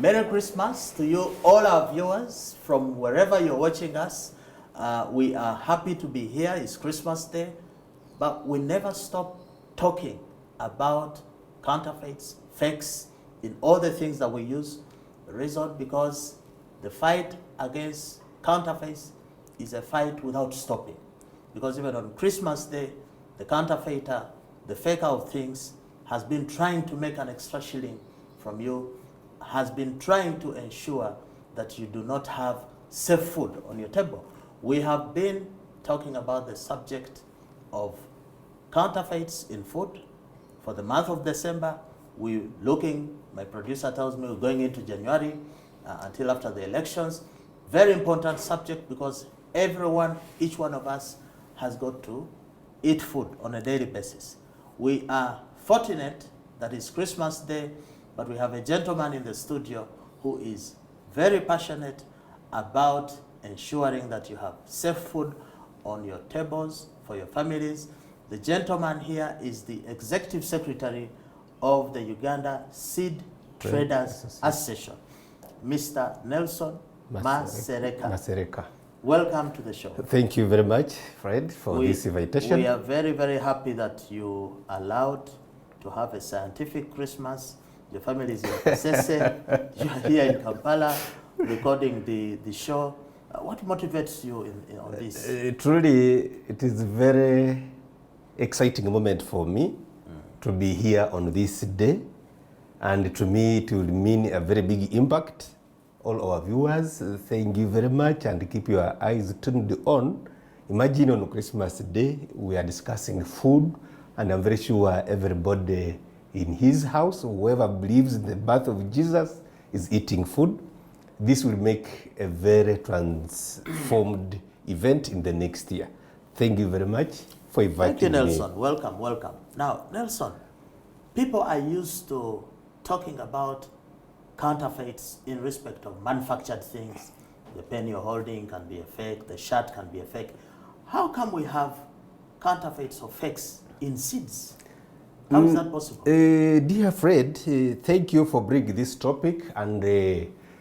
Merry Christmas to you, all our viewers from wherever you're watching us. We are happy to be here. It's Christmas Day, but we never stop talking about counterfeits, fakes, in all the things that we use. The reason because the fight against counterfeits is a fight without stopping. Because even on Christmas Day, the counterfeiter, the faker of things, has been trying to make an extra shilling from you, has been trying to ensure that you do not have safe food on your table. We have been talking about the subject of counterfeits in food for the month of December. We're looking, my producer tells me we're going into January until after the elections. Very important subject because everyone, each one of us has got to eat food on a daily basis. We are fortunate that it's Christmas Day, but we have a gentleman in the studio who is very passionate about ensuring that you have safe food on your tables for your families. The gentleman here is the Executive Secretary of the Uganda Seed Traders Association, Mr. Nelson Masereka. Welcome to the show. Thank you very much, Fred, for this invitation. We are very, very happy that you allowed to have a scientific Christmas. Your family is in Kasese, you are here in Kampala recording the show. What motivates you on this? Truly, it is a very exciting moment for me to be here on this day. And to me, it will mean a very big impact. All our viewers, thank you very much, and keep your eyes tuned on. Imagine on Christmas Day, we are discussing food, and I'm very sure everybody in his house, whoever believes in the birth of Jesus, is eating food. This will make a very transformed event in the next year. Thank you very much for inviting me. Thank you, Nelson. Welcome, welcome. Now, Nelson, people are used to talking about counterfeits in respect of manufactured things. The pen you're holding can be a fake, the shirt can be a fake. How come we have counterfeits or fakes in seeds? How is that possible? Dear Fred, thank you for bringing this topic, and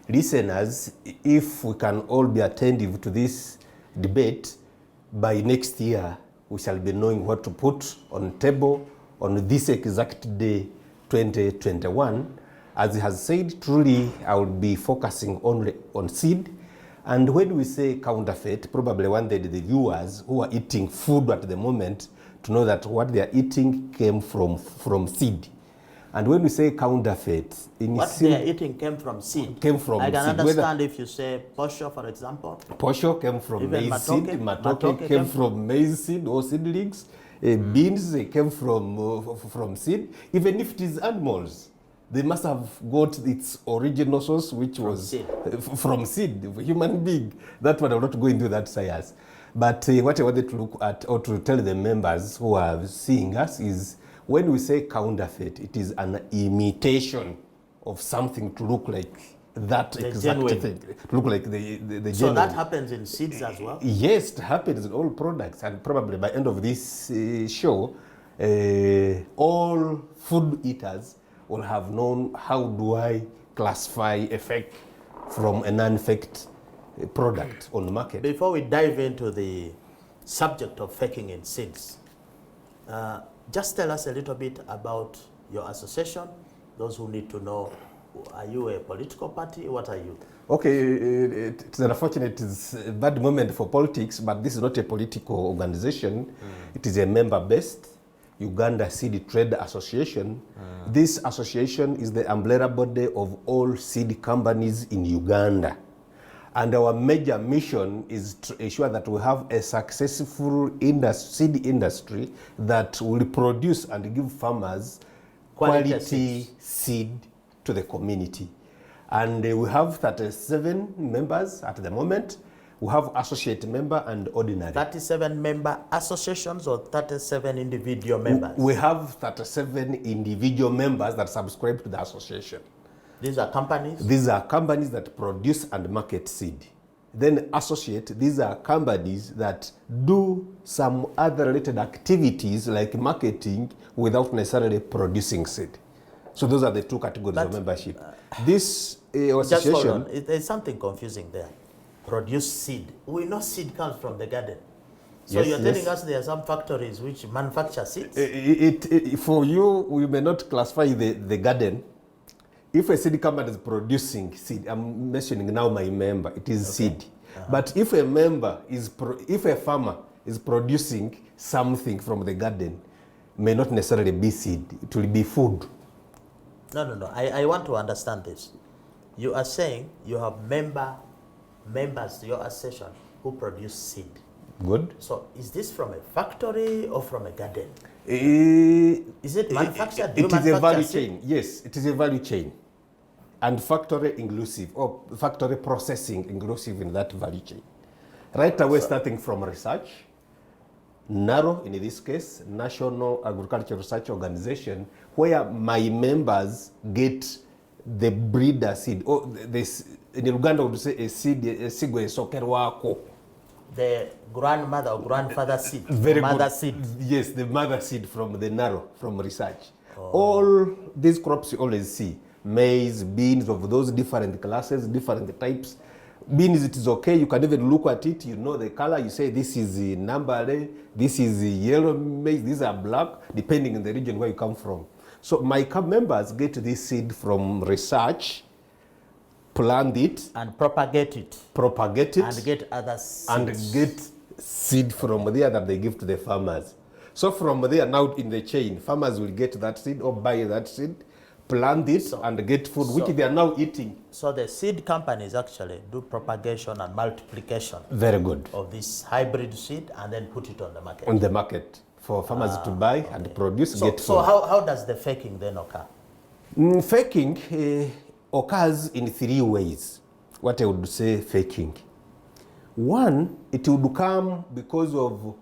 listeners, if we can all be attentive to this debate, by next year we shall be knowing what to put on the table on this exact day, 2021. As he has said, truly I will be focusing only on seed. And when we say counterfeit, probably wanted the viewers who are eating food at the moment to know that what they are eating came from seed. And when we say counterfeit, what they are eating came from seed. Came from I can seed. understand if you say posho, for example. Posho came from Even maize seed. Matoke came from maize seed or seedlings. Beans came from seed. Even if it is animals, they must have got its original source, which was from seed, human being. That one, I will not go into that science. But what I wanted to look at, or to tell the members who are seeing us, is when we say counterfeit, it is an imitation of something to look like that exact thing, to look like the genuine. So that happens in seeds as well? Yes, it happens in all products, and probably by the end of this show, all food eaters will have known how do I classify a fake from a non-faked product on the market. Before we dive into the subject of faking in seeds, just tell us a little bit about your association. Those who need to know, are you a political party? What are you? Okay, it's unfortunate, it's a bad moment for politics, but this is not a political organization. It is a member-based Uganda Seed Trade Association. This association is the umbrella body of all seed companies in Uganda. And our major mission is to ensure that we have a successful seed industry that will produce and give farmers quality seed to the community. And we have 37 members at the moment. We have associate member and ordinary. 37 member associations or 37 individual members? We have 37 individual members that subscribe to the association. These are companies? These are companies that produce and market seed. Then associate, these are companies that do some other related activities like marketing without necessarily producing seed. So those are the two categories of membership. This Just hold association. on. There's something confusing there. Produce seed. We know seed comes from the garden. So Yes, you're telling yes. us there are some factories which manufacture seeds? For you, we may not classify the garden. If a seed company is producing seed, I'm mentioning now my member, it is seed. But if a member if a farmer is producing something from the garden, may not necessarily be seed, it will be food. No. I want to understand this. You are saying you have members to your association who produce seed. Good. So is this from a factory or from a garden? Is Is it manufactured? It is a value chain. Yes, it is a value chain. And factory inclusive, or factory processing inclusive in that value chain. Right away, starting from research, NARO, in this case, National Agricultural Research Organization, where my members get the breeder seed. Or this, in Uganda, would say a seed, a sigwe sokerwako. The grandmother or grandfather seed, Very mother good. seed. Yes, the mother seed from the NARO, from research. All these crops you always see, maize, beans of those different classes, different types. Beans, it is okay, you can even look at it, you know the color, you say this is the number, this is the yellow maize, these are black, depending on the region where you come from. So my members get this seed from research, plant it, And propagate it. And get other seeds. and get seed from there that they give to the farmers. So from there, now in the chain, farmers will get that seed or buy that seed, plant it, and get food, which they are now eating. So the seed companies actually do propagation and multiplication Very good. of this hybrid seed and then put it on the market. On the market for farmers to buy and produce, So, get food. so how does the faking then occur? Faking occurs in three ways. What I would say faking. One, it would come because of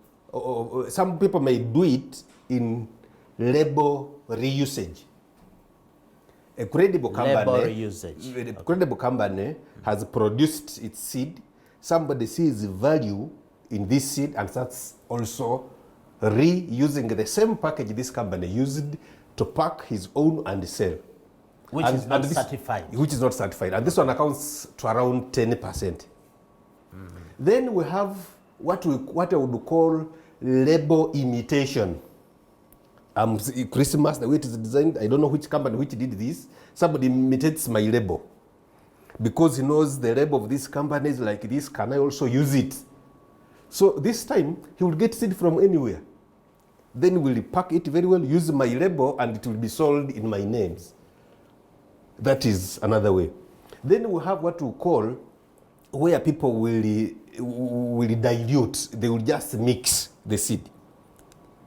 some people may do it in label reusage. A credible company, Labor reusage. a credible company has produced its seed. Somebody sees value in this seed and starts also reusing the same package this company used to pack his own and sell. Which is not certified. Which is not certified. And this one accounts to around 10%. Then we have what I would call label imitation. Christmas, the way it is designed, I don't know which company which did this. Somebody imitates my label. Because he knows the label of this company is like this, can I also use it? So this time, he will get seed from anywhere. Then we'll pack it very well, use my label, and it will be sold in my names. That is another way. Then we have what we call where people will dilute. They will just mix the seed.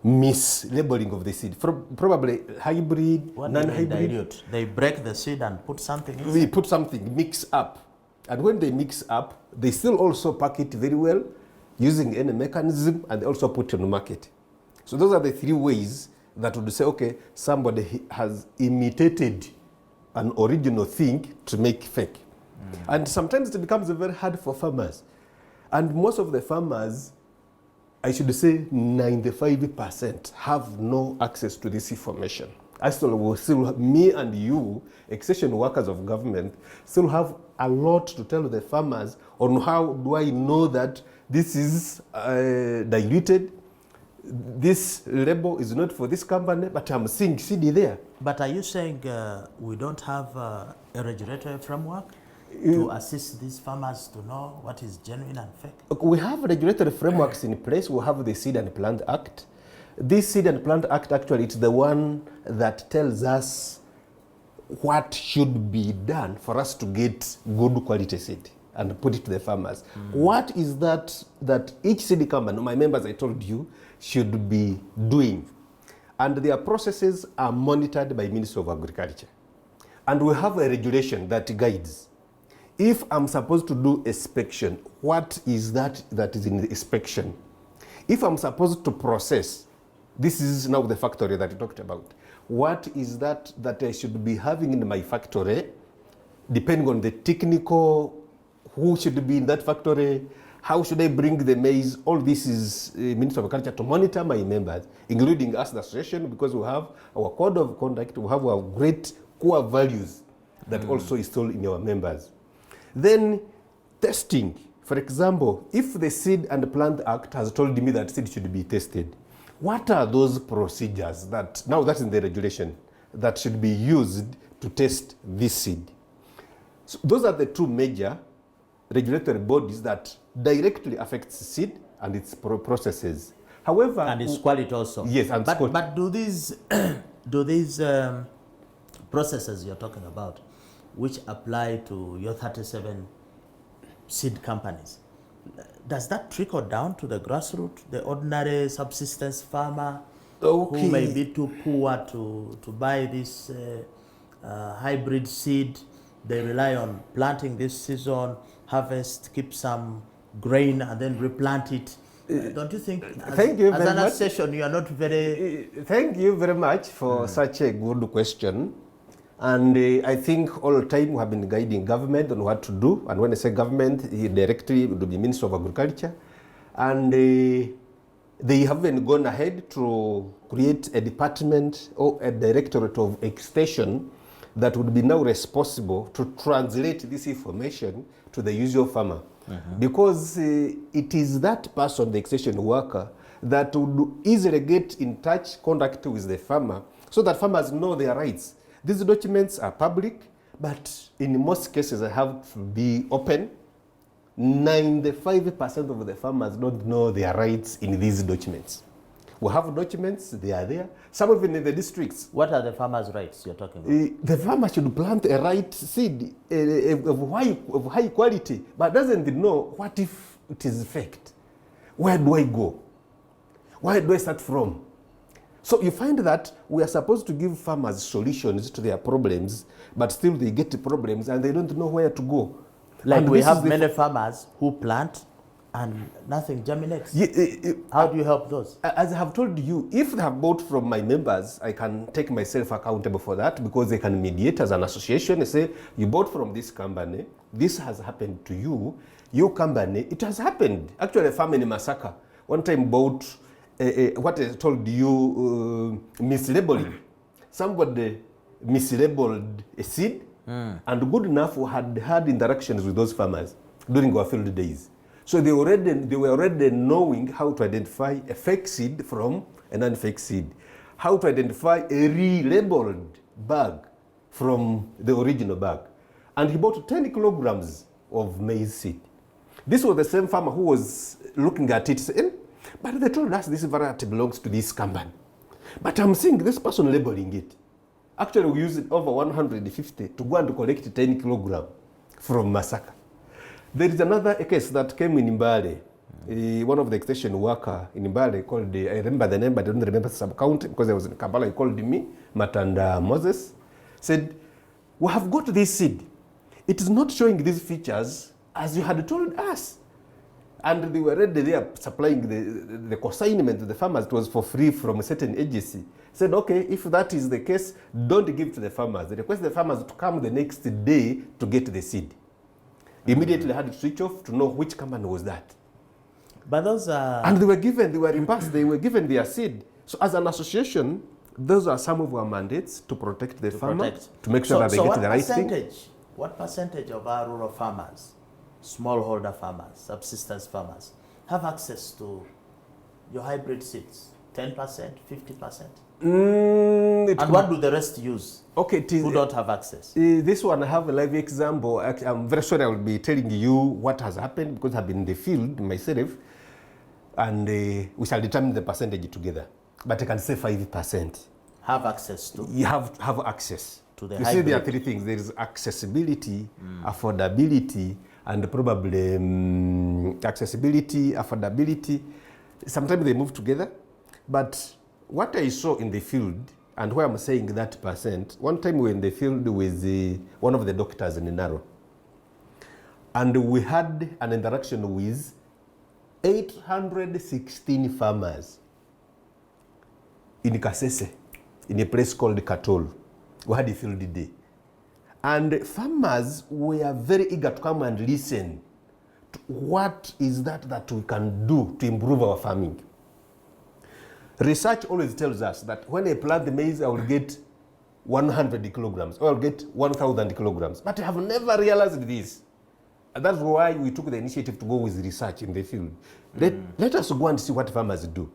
Mislabeling of the seed. Probably hybrid, non-hybrid. Dilute. They break the seed and put something in. We put something, mix up. And when they mix up, they still also pack it very well using any mechanism and also put it on the market. So those are the three ways that would say, okay, somebody has imitated an original thing to make fake. And sometimes it becomes very hard for farmers. And most of the farmers, I should say 95%, have no access to this information. Me and you, extension workers of government, still have a lot to tell the farmers on how do I know that this is diluted, this label is not for this company, but I'm seeing seed there. But are you saying we don't have a regulatory framework to assist these farmers to know what is genuine and fake? We have regulatory frameworks in place. We have the Seed and Plant Act. This Seed and Plant Act actually is the one that tells us what should be done for us to get good quality seed and put it to the farmers. What is that each seed company, my members I told you, should be doing? And their processes are monitored by Ministry of Agriculture. And we have a regulation that guides. If I'm supposed to do inspection, what is that is in the inspection? If I'm supposed to process, this is now the factory that you talked about. What is that I should be having in my factory, depending on the technical, who should be in that factory, how should I bring the maize? All this is Ministry of Agriculture to monitor my members, including us, the association, because we have our code of conduct, we have our great core values that also is told in our members. Then testing. For example, if the Seed and Plant Act has told me that seed should be tested, what are those procedures that, now that's in the regulation, that should be used to test this seed? So those are the two major regulatory bodies that directly affects seed and its processes. However, and its quality also. Yes, and but do these processes you're talking about, which apply to your 37 seed companies, does that trickle down to the grassroots, the ordinary subsistence farmer who may be too poor to buy this hybrid seed? They rely on planting this season, harvest, keep some grain, and then replant it. Don't you think, as an association, you are not very... Thank you very much for such a good question. And I think all the time we have been guiding government on what to do. And when I say government, directly it will be Minister of Agriculture. And they have been gone ahead to create a department or a directorate of extension that would be now responsible to translate this information to the usual farmer. Because it is that person, the extension worker, that would easily get in touch, contact with the farmer, so that farmers know their rights. These documents are public, but in most cases they have to be open. 95% of the farmers don't know their rights in these documents. We have documents, they are there. Some even in the districts. What are the farmers' rights you're talking about? The farmer should plant a right seed of high quality, but doesn't know what if it is faked. Where do I go? Where do I start from? So you find that we are supposed to give farmers solutions to their problems, but still they get the problems and they don't know where to go. Like we have many farmers who plant and nothing germinates. How do you help those? As I have told you, if they have bought from my members, I can take myself accountable for that, because they can mediate as an association and say, you bought from this company, this has happened to you, your company, it has happened. Actually, a farmer in Masaka one time bought what I told you, mislabeling. Somebody mislabeled a seed, and good enough had interactions with those farmers during our field days. So they were already knowing how to identify a fake seed from a non-fake seed, how to identify a relabeled bag from the original bag. And he bought 10 kilograms of maize seed. This was the same farmer who was looking at it saying, but they told us this variety belongs to this company. But I'm seeing this person labeling it. Actually, we used over 150 to go and collect 10 kilograms from Masaka. There is another case that came in Mbale. One of the extension worker in Mbale called, I remember the name, but I don't remember the sub-county because I was in Kampala. He called me, Matanda Moses, said, we have got this seed. It is not showing these features as you had told us. And they were already there supplying the consignment to the farmers. It was for free from a certain agency. Said, okay, if that is the case, don't give to the farmers. They request the farmers to come the next day to get the seed. Immediately had to switch off to know which company was that. But those are... And they were reimbursed, they were given their seed. So as an association, those are some of our mandates to protect the farmer, to make sure that they get the right thing. What percentage of our rural farmers, smallholder farmers, subsistence farmers, have access to your hybrid seeds? 10%, 50%? And what do the rest use? Okay, who don't have access? This one I have a live example. I'm very sorry I will be telling you what has happened because I've been in the field myself, and we shall determine the percentage together. But I can say 5% have access to. You have access to the hybrid. You see, there are three things. There is accessibility, affordability, and probably accessibility, affordability. Sometimes they move together, but what I saw in the field, and where I'm saying that percent, one time we were in the field with one of the doctors in Naro, and we had an interaction with 816 farmers in Kasese, in a place called Katol. We had a field day. And farmers were very eager to come and listen to what is that we can do to improve our farming. Research always tells us that when I plant the maize, I will get 100 kilograms, or I'll get 1,000 kilograms. But I have never realized this. And that's why we took the initiative to go with research in the field. Let us go and see what farmers do.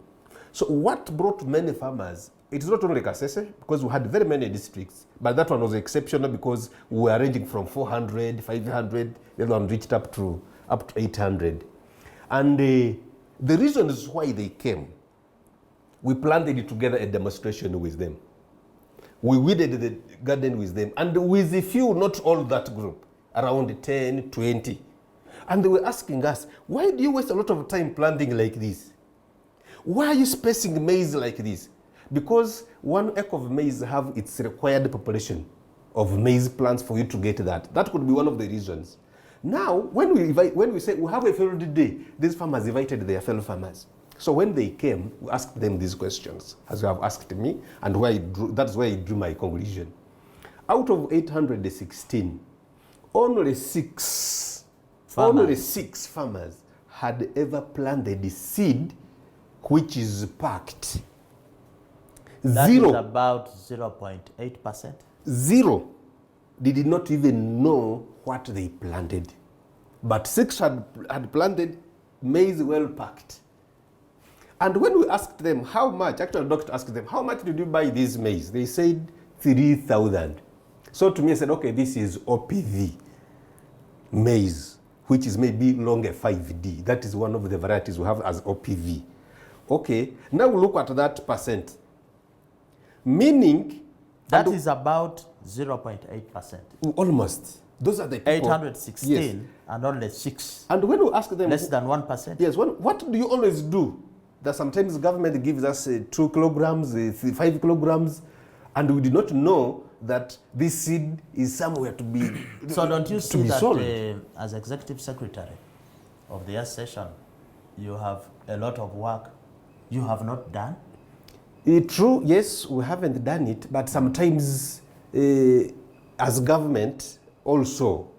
So what brought many farmers, it's not only Kasese, because we had very many districts, but that one was exceptional because we were ranging from 400, 500, the other one reached up to 800. And the reasons why they came, we planted together a demonstration with them. We weeded the garden with them, and with a few, not all that group, around 10, 20. And they were asking us, why do you waste a lot of time planting like this? Why are you spacing maize like this? Because 1 acre of maize have its required population of maize plants for you to get that. That could be one of the reasons. Now, when we say we have a field day, these farmers invited their fellow farmers. So when they came, we asked them these questions, as you have asked me, and that's where I drew my conclusion. Out of 816, only six farmers had ever planted the seed which is packed. That is about 0.8%. Zero. They did not even know what they planted. But 6 had planted maize well packed. And when we asked them how much, actually the doctor asked them, how much did you buy this maize? They said 3,000. So to me I said, okay, this is OPV maize, which is maybe longer 5D. That is one of the varieties we have as OPV. Okay, now we look at that percent. Meaning... That is about 0.8%. Almost. Those are the people. 816 yes. And only 6. And when we ask them... Less than 1%. Yes, what do you always do? That sometimes the government gives us 2 kilograms, 5 kilograms, and we do not know that this seed is somewhere to be So don't you see that as Executive Secretary of the session, you have a lot of work you have not done? True, yes, we haven't done it, but sometimes as government also,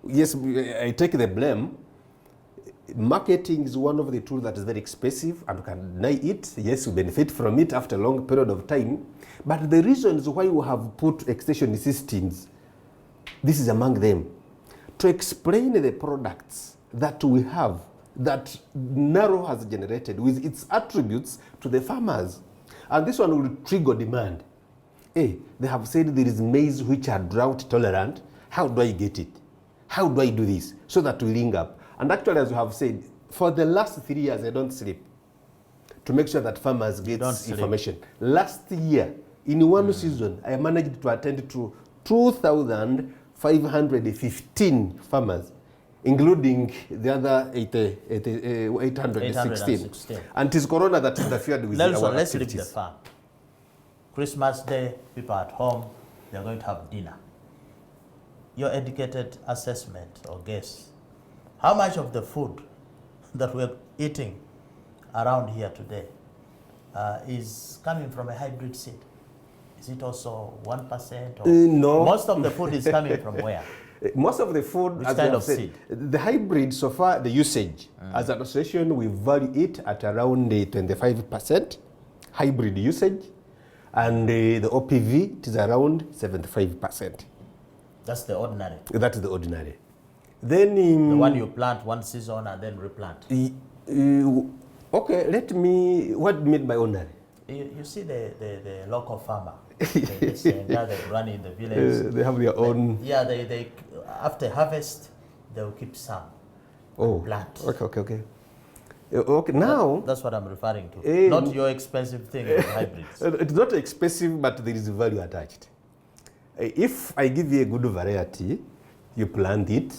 yes, I take the blame. Marketing is one of the tools that is very expensive and we can deny it. Yes, we benefit from it after a long period of time. But the reasons why we have put extension systems, this is among them. To explain the products that we have, that Narrow has generated with its attributes to the farmers. And this one will trigger demand. Hey, they have said there is maize which are drought tolerant. How do I get it? How do I do this? So that we link up. And actually, as you have said, for the last 3 years, I don't sleep to make sure that farmers get information. Last year, in one season, I managed to attend to 2,515 farmers, including the other 816. And it is Corona that interfered with Nelson, our let's activities. leave the farm. Christmas Day, people at home, they're going to have dinner. Your educated assessment or guess, how much of the food that we're eating around here today is coming from a hybrid seed? Is it also 1%? Or no. Most of the food is coming from where? Most of the food, which as kind I of said, seed? The hybrid, so far, the usage. As an association, we value it at around 25% hybrid usage. And the OPV, it is around 75%. That's the ordinary? That is the ordinary. Then the one you plant one season and then replant? Okay, what do you mean by ordinary? You see the local farmer, they run in the village. They have their own... Yeah, they after harvest, they'll keep some. Plant. Okay. Okay, now... That's what I'm referring to. Not your expensive thing with hybrids. It's not expensive, but there is value attached. If I give you a good variety, you plant it,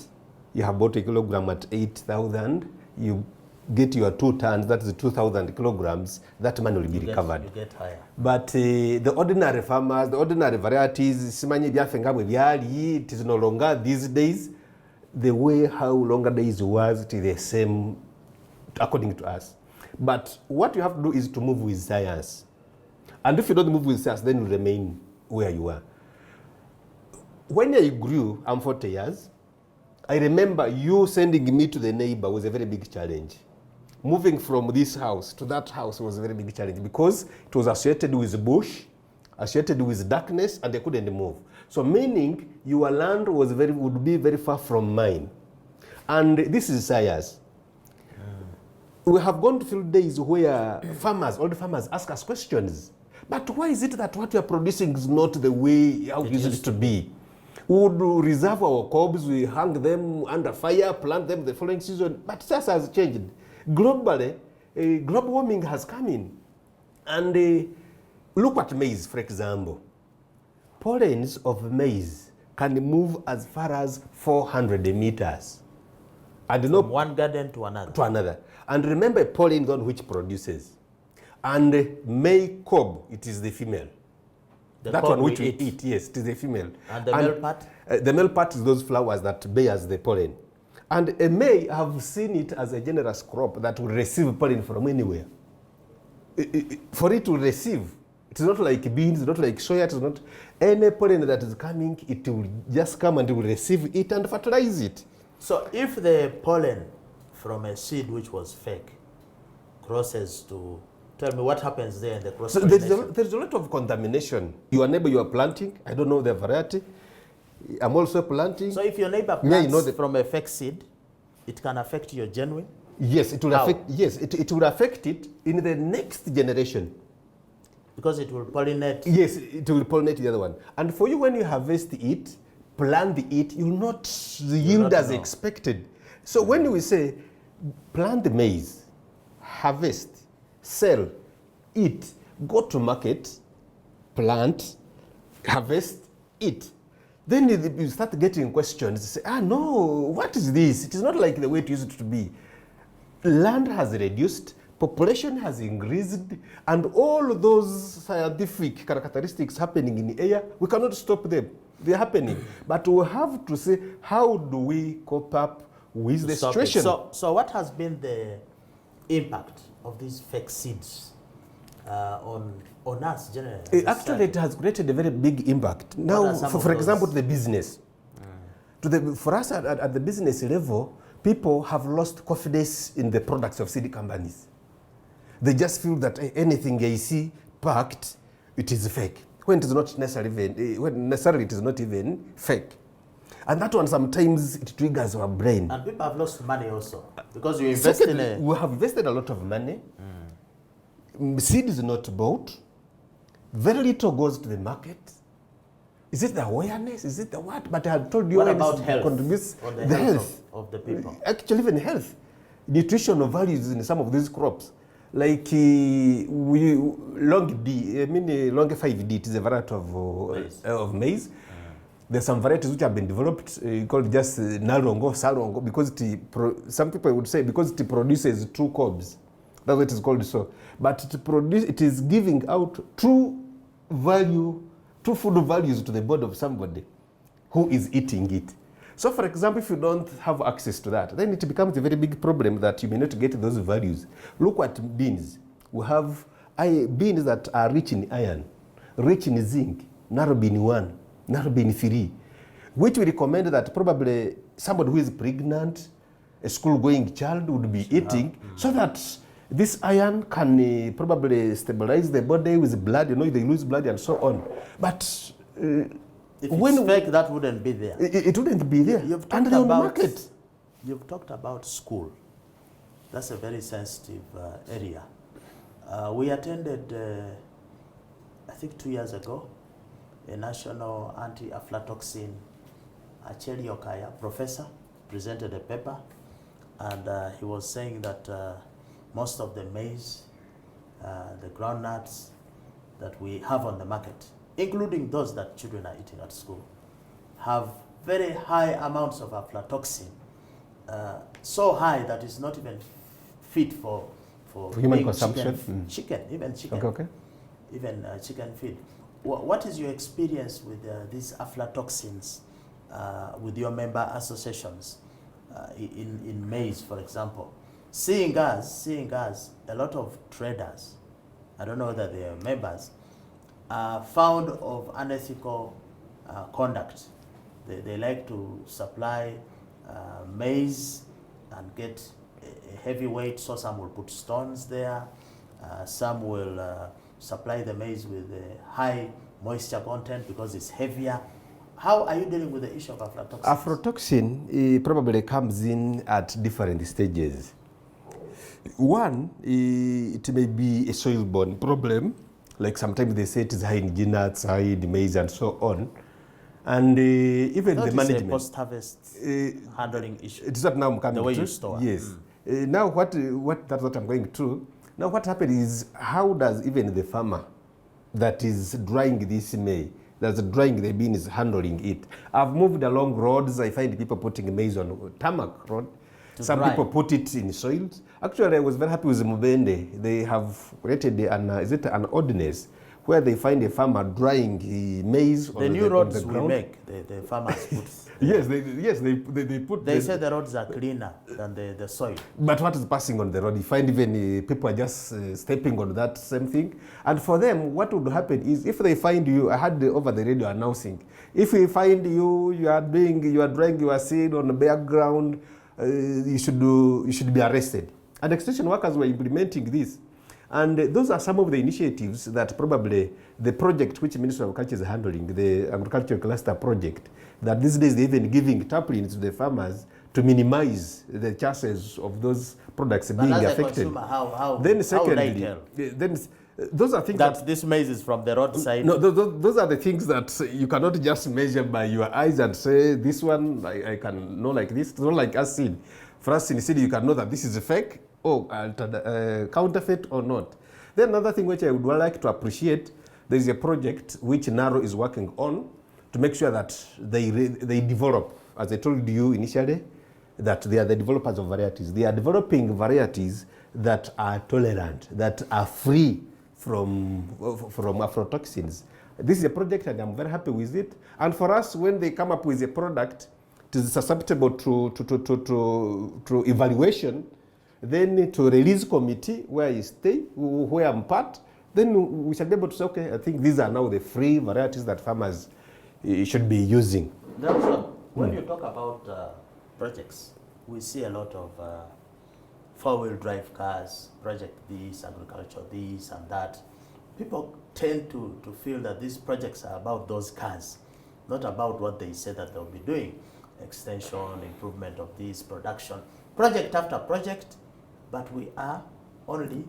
you have bought a kilogram at 8,000, you get your 2 tons, that is 2,000 kilograms, that money will be recovered. You get higher. But the ordinary farmers, the ordinary varieties, it is no longer these days. The way how longer days was, it is the same according to us. But what you have to do is to move with science. And if you don't move with science, then you remain where you are. When I grew, I'm 40 years, I remember you sending me to the neighbor was a very big challenge. Moving from this house to that house was a very big challenge because it was associated with bush associated with darkness, and they couldn't move. So meaning your land would be very far from mine. And this is science. We have gone through days where old farmers ask us questions. But why is it that what we are producing is not the way how it used to be? We would reserve our crops, we hang them under fire, plant them the following season. But science has changed. Globally, global warming has come in. And look at maize, for example. Pollens of maize can move as far as 400 meters. And from one garden to another. And remember, pollen is the one which produces. And May cob, it is the female. That one which we eat, yes, it is the female. And the male part? The male part is those flowers that bears the pollen. And a May, I have seen it as a generous crop that will receive pollen from anywhere. For it to receive, it's not like beans, it's not like soya, it's not any pollen that is coming, it will just come and it will receive it and fertilize it. So if the pollen from a seed which was fake crosses to, tell me what happens there in the cross pollination? So there's a lot of contamination. Your neighbor you are planting, I don't know the variety, I'm also planting. So if your neighbor plants from a fake seed, it can affect your genuine? Yes, it will affect. Yes, it will affect it in the next generation. Because it will pollinate. Yes, it will pollinate the other one. And for you, when you harvest it, plant it, you will not yield as expected. So when we say plant the maize, harvest, sell, eat, go to market, plant, harvest, eat. Then you start getting questions. You say, no, what is this? It is not like the way it used to be. Land has reduced, population has increased, and all those scientific characteristics happening in the air, we cannot stop them. They're happening. But we have to say, how do we cope up with the situation? So what has been the impact of these fake seeds on us generally? Actually, it has created a very big impact. Now, for example, the business. For us at the business level, people have lost confidence in the products of seed companies. They just feel that anything they see packed, it is fake. When it is not necessarily it is not even fake. And that one sometimes it triggers our brain. And people have lost money also. Because you invest in we have invested a lot of money. Seed is not bought. Very little goes to the market. Is it the awareness? Is it the what? But I have told you what about health? Contributes the health of the people. Actually, even health, nutritional values in some of these crops, like long 5D. It is a variety of maize. There's some varieties which have been developed called just Nalongo, Salongo, because some people would say because it produces true cobs. That's what it is called so. But it is giving out true food values to the body of somebody who is eating it. So for example, if you don't have access to that, then it becomes a very big problem that you may not get those values. Look at beans. We have beans that are rich in iron, rich in zinc, narrowbean 1, narrowbean 3, which we recommend that probably somebody who is pregnant, a school-going child would be eating, so that this iron can probably stabilize the body with blood, they lose blood and so on. But if it's fake, that wouldn't be there. It wouldn't be there. You've talked about school. That's a very sensitive area. We attended, I think 2 years ago, a national anti-aflatoxin Acheli Okaya professor presented a paper, and he was saying that most of the maize, the groundnuts that we have on the market, including those that children are eating at school, have very high amounts of aflatoxin, so high that it's not even fit for human consumption. Chicken. Okay. Even chicken feed. What is your experience with these aflatoxins with your member associations in maize, for example? Seeing us, a lot of traders, I don't know whether they are members, are found of unethical conduct. They like to supply maize and get a heavy weight, so some will put stones there, some will supply the maize with high moisture content because it's heavier. How are you dealing with the issue of aflatoxins? Aflatoxin probably comes in at different stages. One, it may be a soil-borne problem, like sometimes they say it is high in nuts, high in maize, and so on. And even the management. Post-harvest handling issue. It's not now I'm coming the way to. You store. Yes. Now that's what I'm going through. Now what happened is, how does even the farmer that is drying this maize, that's drying the beans, handling it? I've moved along roads. I find people putting maize on tarmac road. Some people put it in soils. Actually, I was very happy with Mubende. They have created an ordinance where they find a farmer drying maize on the new roads we make. The farmers put. they put. They say the roads are cleaner than the soil. But what is passing on the road? You find even people are just stepping on that same thing. And for them, what would happen is, if they find you, I had over the radio announcing, if we find you are drying your seed on the bare ground, you should be arrested. And extension workers were implementing this. And those are some of the initiatives that probably the project which the Ministry of Agriculture is handling, the Agricultural Cluster Project, that these days they're even giving taplings to the farmers to minimize the chances of those products being affected. How those are things that this maize is from the roadside. No, those are the things that you cannot just measure by your eyes and say, this one I can know like this. It's not like us seed. For us in seed, you can know that this is a fake or counterfeit or not. Then another thing which I would like to appreciate, there is a project which NARO is working on to make sure that they develop, as I told you initially, that they are the developers of varieties. They are developing varieties that are tolerant, that are free from aflatoxins. This is a project and I'm very happy with it. And for us, when they come up with a product, it is susceptible to evaluation, then to release committee where you stay, where I'm part, then we shall be able to say, okay, I think these are now the free varieties that farmers should be using. When you talk about projects, we see a lot of four-wheel drive cars, project this, agriculture this and that. People tend to feel that these projects are about those cars, not about what they say that they'll be doing. Extension, improvement of this, production, project after project, but we are only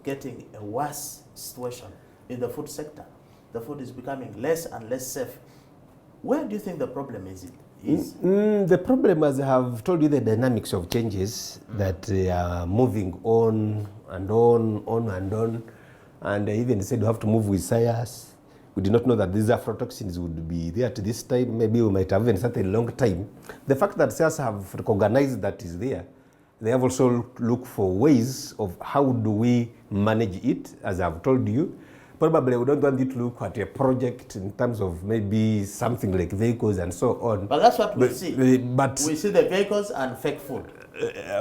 getting a worse situation in the food sector. The food is becoming less and less safe. Where do you think the problem is? The problem, as I have told you, the dynamics of changes that they are moving on and on. And I even said we have to move with science. We did not know that these aflatoxins would be there at this time. Maybe we might have even started a long time. The fact that science have recognized that is there, they have also looked for ways of how do we manage it, as I've told you. Probably we don't want you to look at a project in terms of maybe something like vehicles and so on. But that's what we see. But we see the vehicles and fake food.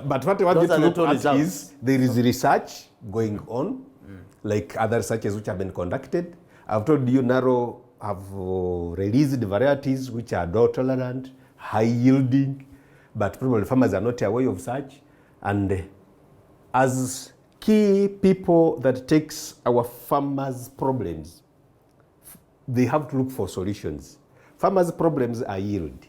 But what I want you to look at is there is research going on, like other researches which have been conducted. I've told you NARO have released varieties which are drought tolerant, high yielding, but probably farmers are not aware of such. And as key people that takes our farmers' problems, they have to look for solutions. Farmers' problems are yield.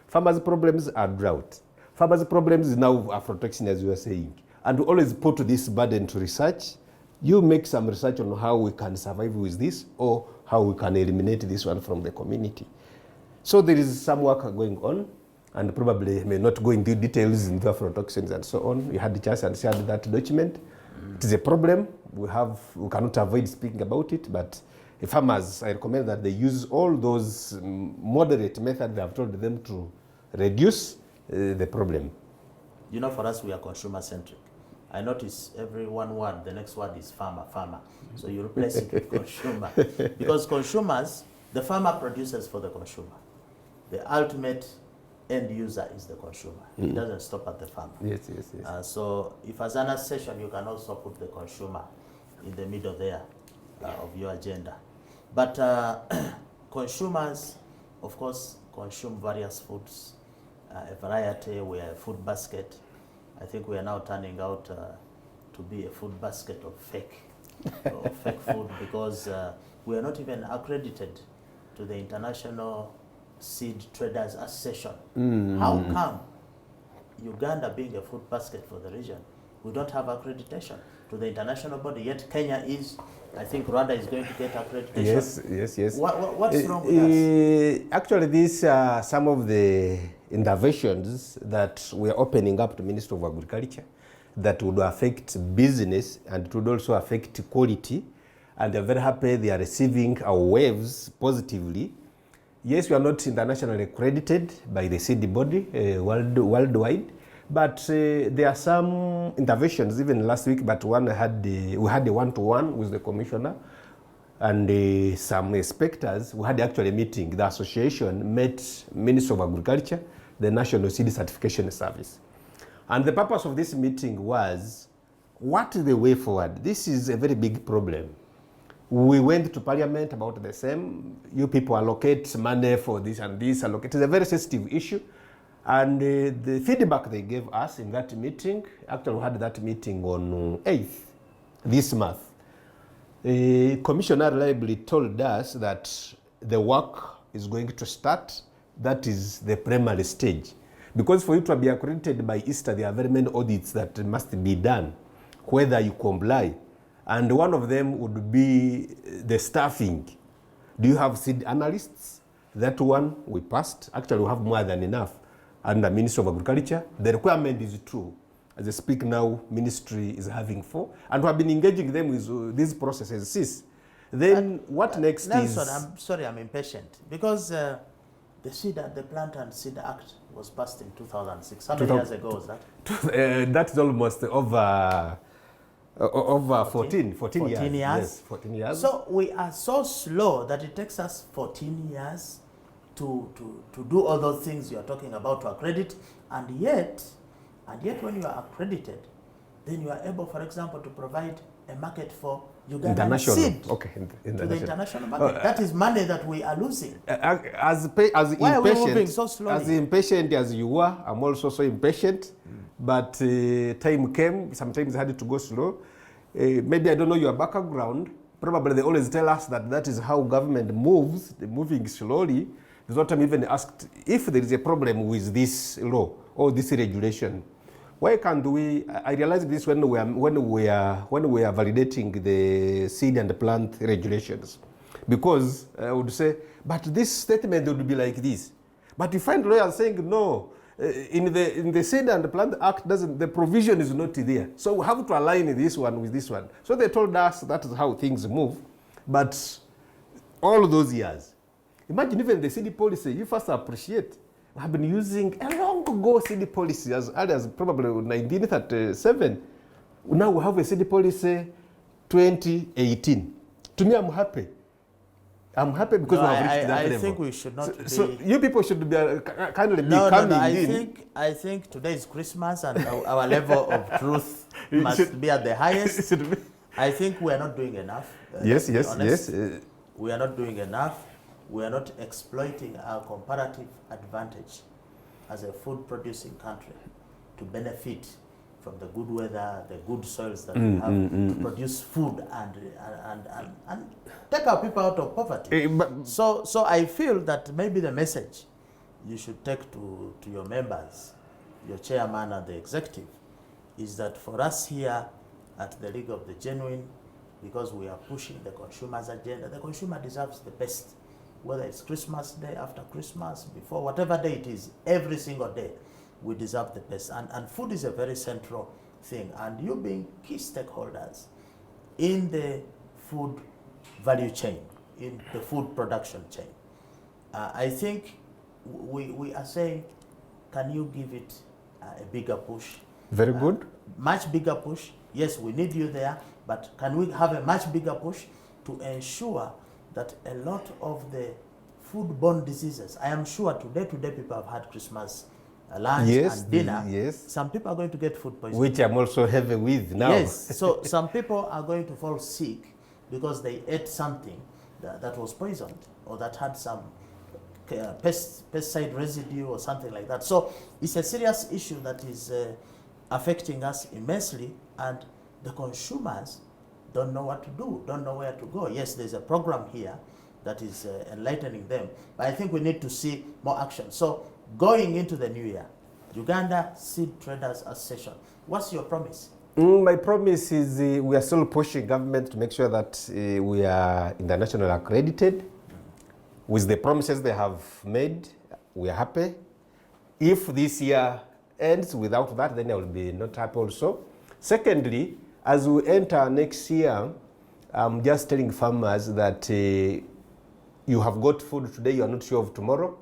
Farmers' problems are drought. Farmers' problems is now aflatoxin, as you were saying. And we always put this burden to research. You make some research on how we can survive with this or how we can eliminate this one from the community. So there is some work going on, and probably may not go into details into aflatoxins and so on. We had the chance and shared that document. It is a problem. We cannot avoid speaking about it, but farmers, I recommend that they use all those moderate methods they have told them to reduce the problem. You know, for us, we are consumer-centric. I notice every one word, the next word is farmer. So you replace it with consumer. Because consumers, the farmer produces for the consumer. The ultimate end user is the consumer. It doesn't stop at the farmer. Yes. So if as an session, you can also put the consumer in the middle there of your agenda. But consumers, of course, consume various foods, a variety. We are a food basket. I think we are now turning out to be a food basket of fake food, because we are not even accredited to the International Seed Traders Association. How come Uganda, being a food basket for the region, we don't have accreditation to the international body, yet Kenya is? I think Rwanda is going to get accreditation. Yes. What's wrong with us? Actually, these are some of the interventions that we are opening up to Ministry of Agriculture that would affect business and it would also affect quality. And they're very happy they are receiving our waves positively. Yes, we are not internationally accredited by the seed body worldwide, but there are some interventions even last week, but we had a one-to-one with the commissioner and some inspectors. We had actually a meeting. The association met Ministry of Agriculture, the National Seed Certification Service. And the purpose of this meeting was, what is the way forward? This is a very big problem. We went to Parliament about the same. You people allocate money for this and this. Allocate. It's a very sensitive issue. And the feedback they gave us in that meeting, actually we had that meeting on 8th this month. Commissioner reliably told us that the work is going to start. That is the primary stage. Because for you to be accredited by USTA, there are very many audits that must be done, whether you comply. And one of them would be the staffing. Do you have seed analysts? That one we passed. Actually, we have more than enough under Ministry of Agriculture. The requirement is true. As I speak now, Ministry is having 4. And we have been engaging them with these processes since. Then what next Nelson, is... I'm sorry, I'm impatient. Because the Plant and Seed Act was passed in 2006. How many years ago was that? That's almost over 14 years. Yes, 14 years. So we are so slow that it takes us 14 years to do all those things you are talking about to accredit, and yet when you are accredited, then you are able, for example, to provide a market for Ugandan seed to the international market. That is money that we are losing. Why are we moving so slowly? As impatient as you were, I'm also so impatient. But time came, sometimes I had to go slow. Maybe I don't know your background. Probably they always tell us that is how government moves, moving slowly. There's one time even asked if there is a problem with this law or this regulation. Why can't we? I realized this when we are validating the seed and plant regulations, because I would say, but this statement would be like this. But you find lawyers saying no. In the Seed and Plant Act, the provision is not there. So we have to align this one with this one. So they told us that is how things move. But all those years, imagine even the seed policy, you first appreciate. We have been using a long ago seed policy as early as probably 1937. Now we have a seed policy 2018. To me, I'm happy. I'm happy because we have reached that level. I think we should not be... So you people should be kindly be coming in. I think today is Christmas and our level of truth must be at the highest. I think we are not doing enough. Yes. We are not doing enough. We are not exploiting our comparative advantage as a food-producing country to benefit from the good weather, the good soils that we have to produce food and take our people out of poverty. So I feel that maybe the message you should take to your members, your chairman and the executive, is that for us here at the League of the Genuine, because we are pushing the consumer's agenda, the consumer deserves the best, whether it's Christmas Day, after Christmas, before, whatever day it is, every single day. We deserve the best. And food is a very central thing. And you being key stakeholders in the food value chain, in the food production chain, I think we are saying, can you give it a bigger push? Very good. Much bigger push. Yes, we need you there, but can we have a much bigger push to ensure that a lot of the foodborne diseases, I am sure today people have had Christmas lunch and dinner. Yes. Some people are going to get food poisoning. Which I'm also heavy with now. Yes. So some people are going to fall sick because they ate something that was poisoned or that had some pesticide residue or something like that. So it's a serious issue that is affecting us immensely, and the consumers, don't know what to do, don't know where to go. Yes, there's a program here that is enlightening them, but I think we need to see more action. So going into the new year, Uganda Seed Traders Association, what's your promise? My promise is we are still pushing government to make sure that we are internationally accredited. With the promises they have made, we are happy. If this year ends without that, then I will be not happy also. Secondly, as we enter next year, I'm just telling farmers that you have got food today, you are not sure of tomorrow.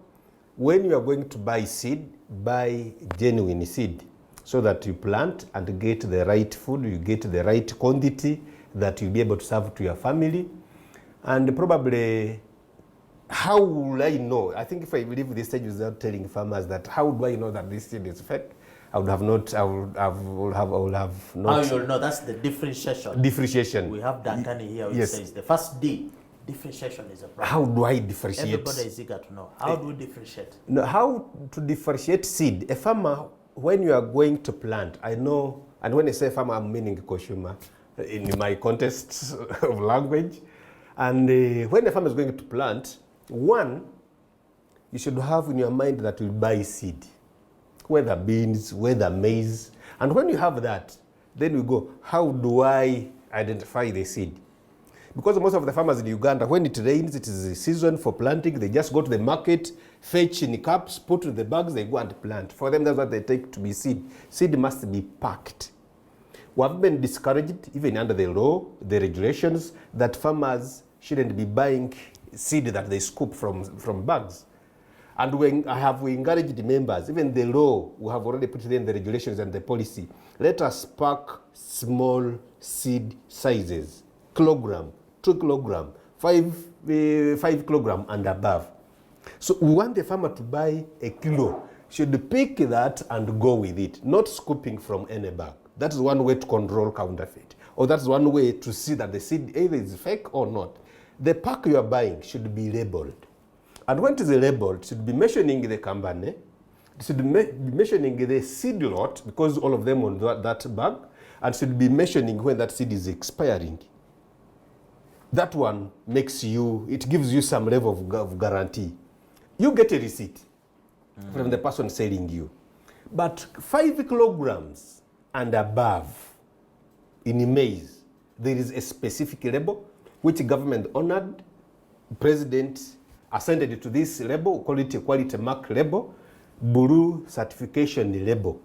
When you are going to buy seed, buy genuine seed so that you plant and get the right food, you get the right quantity that you'll be able to serve to your family. And probably, how will I know? I think if I leave this stage without telling farmers that, how do I know that this seed is fake? I would have not. I would have not. How you'll know? That's the differentiation. Differentiation. We have Dantani here who Yes. says the first D, differentiation is a problem. How do I differentiate? Everybody is eager to know. How do we differentiate? No, how to differentiate seed? A farmer, when you are going to plant, I know, and when I say farmer, I'm meaning consumer in my context of language. And when a farmer is going to plant, one, you should have in your mind that you buy seed, whether beans, whether maize. And when you have that, then we go, how do I identify the seed? Because most of the farmers in Uganda, when it rains, it is a season for planting. They just go to the market, fetch in cups, put in the bags, they go and plant. For them, that's what they take to be seed. Seed must be packed. We have been discouraged, even under the law, the regulations, that farmers shouldn't be buying seed that they scoop from bags. And we encouraged the members, even the law, we have already put in the regulations and the policy. Let us pack small seed sizes, kilogram, 2 kilogram, 5 kilogram and above. So we want the farmer to buy a kilo, should pick that and go with it, not scooping from any bag. That is one way to control counterfeit. Or that's one way to see that the seed either is fake or not. The pack you are buying should be labeled. And when it is labeled, it should be mentioning the company, it should be mentioning the seed lot, because all of them on that bag, and should be mentioning when that seed is expiring. That one makes you, it gives you some level of guarantee. You get a receipt from the person selling you. But 5 kilograms and above in maize, there is a specific label which government honored. President ascended to this label, call it a quality mark label, blue certification label,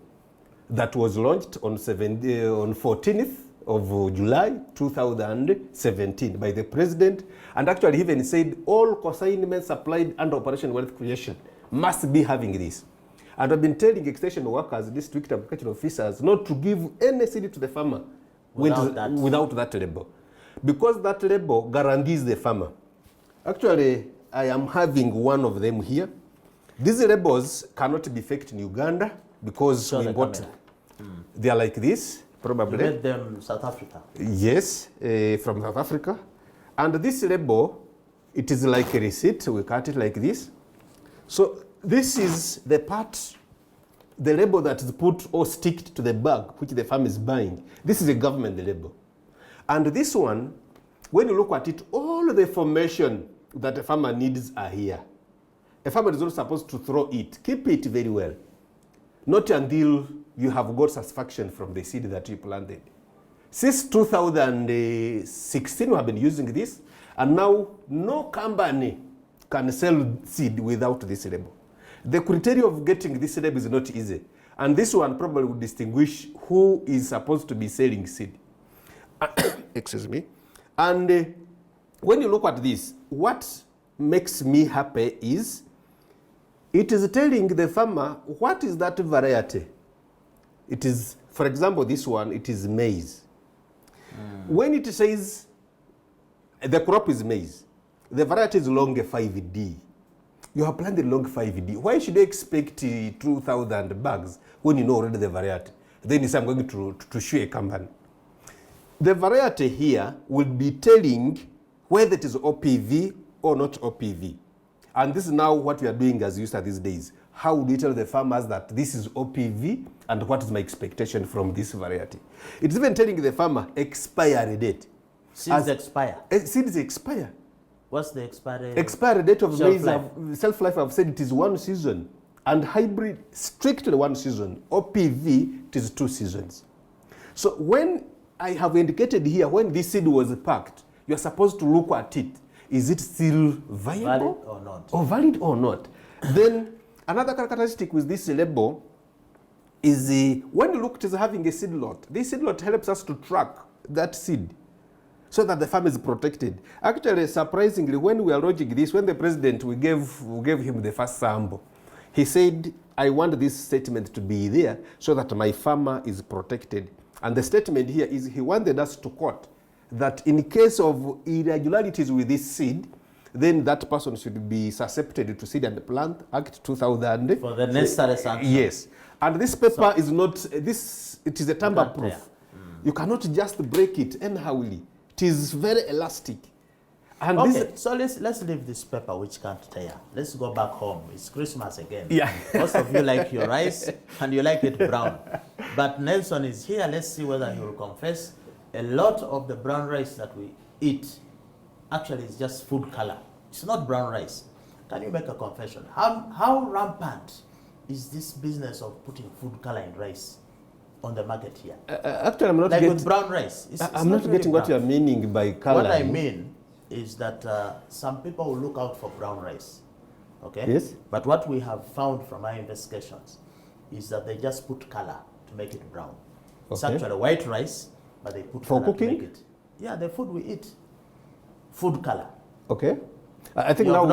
that was launched on 14th of July 2017 by the president, and actually he even said all consignments supplied under Operation Wealth Creation must be having this. And I've been telling extension workers, district agriculture officers, not to give any seed to the farmer without that label, because that label guarantees the farmer. Actually, I am having one of them here. These labels cannot be faked in Uganda because we bought them. They are like this, probably. You made them South Africa? Yes, from South Africa. And this label, it is like a receipt. We cut it like this. So this is the part, the label that is put or sticked to the bag which the farm is buying. This is a government label. And this one, when you look at it, all the information that a farmer needs are here. A farmer is not supposed to throw it. Keep it very well. Not until you have got satisfaction from the seed that you planted. Since 2016, we have been using this, and now no company can sell seed without this label. The criteria of getting this label is not easy, and this one probably would distinguish who is supposed to be selling seed. Excuse me. And when you look at this, what makes me happy is it is telling the farmer what is that variety. It is, for example, this one, it is maize. When it says the crop is maize, the variety is long 5D. You have planted long 5D. Why should you expect 2,000 bags when you know already the variety? Then you say, I'm going to show a company. The variety here will be telling whether it is OPV or not OPV. And this is now what we are doing as USTA these days. How do you tell the farmers that this is OPV and what is my expectation from this variety? It's even telling the farmer expiry date. Seeds expire. Seeds expire. What's the expiry? Expiry date of Shelf maize, life. shelf life, I've said it is 1 season. And hybrid, strictly 1 season. OPV, it is 2 seasons. So when I have indicated here, when this seed was packed, you are supposed to look at it. Is it still viable? Valid or not? Or valid or not? Then another characteristic with this label is when you look at it as having a seed lot, this seed lot helps us to track that seed so that the farm is protected. Actually, surprisingly, when we are launching this, when the president, we gave him the first sample, he said, I want this statement to be there so that my farmer is protected. And the statement here is he wanted us to quote that in case of irregularities with this seed, then that person should be susceptible to Seed and Plant Act 2000. For the necessary sanction. Yes. And this paper is not, it is a tamper-proof. You cannot just break it anyhowly. It is very elastic. And okay, so let's leave this paper which can't tear. Let's go back home. It's Christmas again. Yeah. Most of you like your rice and you like it brown. But Nelson is here. Let's see whether he will confess. A lot of the brown rice that we eat actually is just food color. It's not brown rice. Can you make a confession? How rampant is this business of putting food color in rice on the market here? Actually, I'm not like getting... with brown rice. I'm not getting what you're meaning by color. What I mean is that some people will look out for brown rice, okay? Yes. But what we have found from our investigations is that they just put color to make it brown. Okay. It's actually white rice, but they put for color cooking? to make it. Yeah, the food we eat, food color. Okay. I think now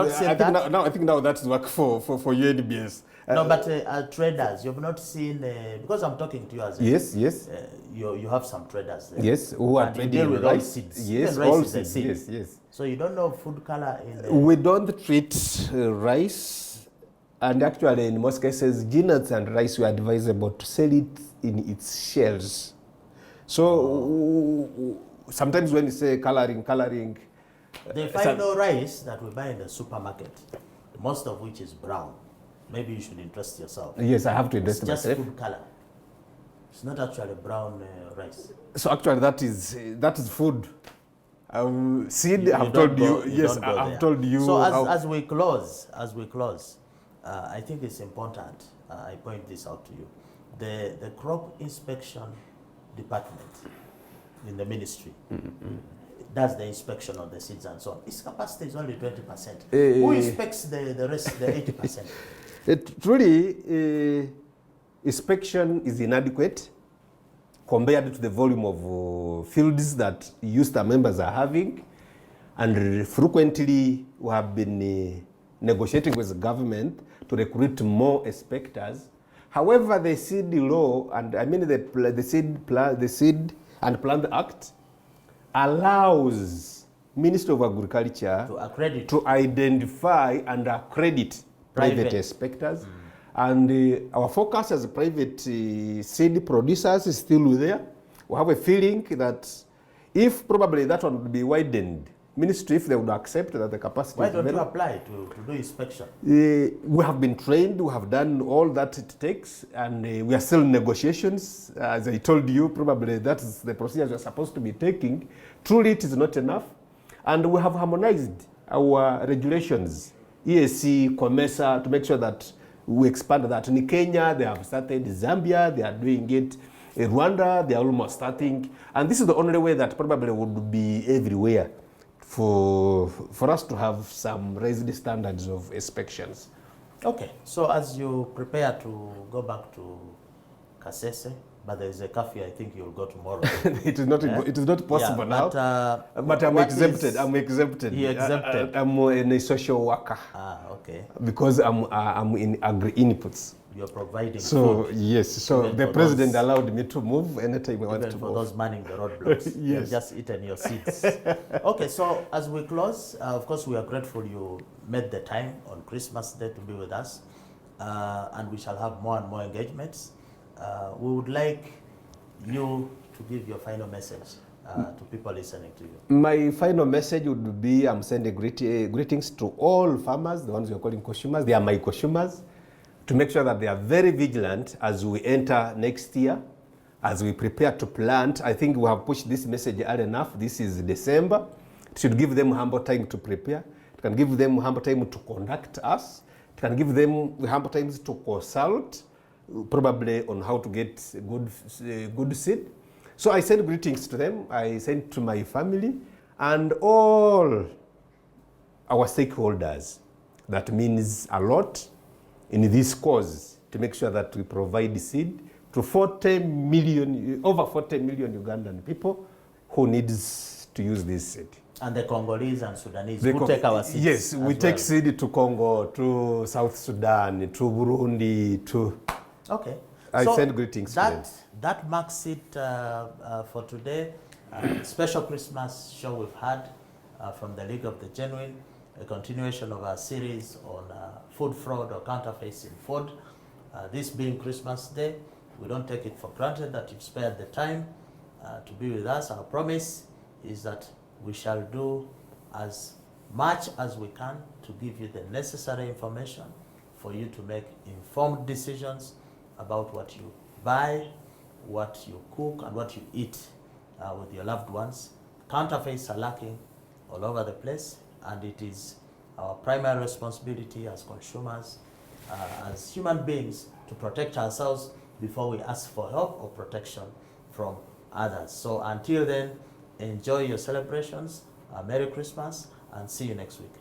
that's work for UNBS. No, but traders, you've not seen, because I'm talking to you as a... Yes. You have some traders there. Yes, who are trading with rice seeds. Yes, rice all is seeds. seed. Yes. So you don't know food color in the... We don't treat rice, and actually in most cases, peanuts and rice we are advisable to sell it in its shells. So sometimes when you say coloring, the final rice that we buy in the supermarket, most of which is brown. Maybe you should interest yourself. Yes, I have to invest myself. It's just food color. It's not actually brown rice. So actually that is food. Seed, I've told you. Yes, I've told you. So as we close, I think it's important, I point this out to you. The crop inspection department in the ministry does the inspection of the seeds and so on. Its capacity is only 20%. Who inspects the rest, the 80%? Truly, inspection is inadequate compared to the volume of fields that USTA members are having. And frequently, we have been negotiating with the government to recruit more inspectors. However, the seed law, and I mean the Seed and Plant Act, allows Ministry of Agriculture to identify and accredit private inspectors. And our focus as private seed producers is still there. We have a feeling that if probably that one would be widened, Ministry, if they would accept that the capacity... Why don't you apply to do inspection? We have been trained, we have done all that it takes, and we are still in negotiations. As I told you, probably that is the procedures we are supposed to be taking. Truly, it is not enough. And we have harmonized our regulations, EAC, COMESA, to make sure that we expand that. In Kenya, they have started. Zambia, they are doing it. In Rwanda, they are almost starting. And this is the only way that probably would be everywhere for us to have some raised standards of inspections. Okay, so as you prepare to go back to Kasese, but there is a curfew, I think you'll go tomorrow. It is not possible now. But I'm exempted. You're exempted. I'm a social worker. Okay. Because I'm in agri-inputs. You're providing food. Yes, so even the president allowed me to move anytime I want to move. For those manning the roadblocks. Yes. You've just eaten your seeds. Okay, so as we close, of course we are grateful you made the time on Christmas Day to be with us. And we shall have more and more engagements. We would like you to give your final message to people listening to you. My final message would be I'm sending greetings to all farmers, the ones we are calling consumers. They are my consumers, to make sure that they are very vigilant as we enter next year. as we prepare to plant. I think we have pushed this message early enough. This is December. It should give them humble time to prepare. It can give them humble time to contact us. It can give them humble times to consult, probably on how to get good seed. So I send greetings to them. I send to my family and all our stakeholders. That means a lot in this cause to make sure that we provide seed to over 40 million Ugandan people who needs to use this seed. And the Congolese and Sudanese who take our seeds. Yes, we take seed to Congo, to South Sudan, to Burundi, to... Okay. I send greetings to them. That marks it for today. Special Christmas show we've had from the League of the Genuine, a continuation of our series on food fraud or counterfeits in food. This being Christmas Day, we don't take it for granted that you've spared the time to be with us. Our promise is that we shall do as much as we can to give you the necessary information for you to make informed decisions about what you buy, what you cook, and what you eat with your loved ones. Counterfeits are lacking all over the place, and it is our primary responsibility as consumers, as human beings, to protect ourselves before we ask for help or protection from others. So until then, enjoy your celebrations, Merry Christmas, and see you next week.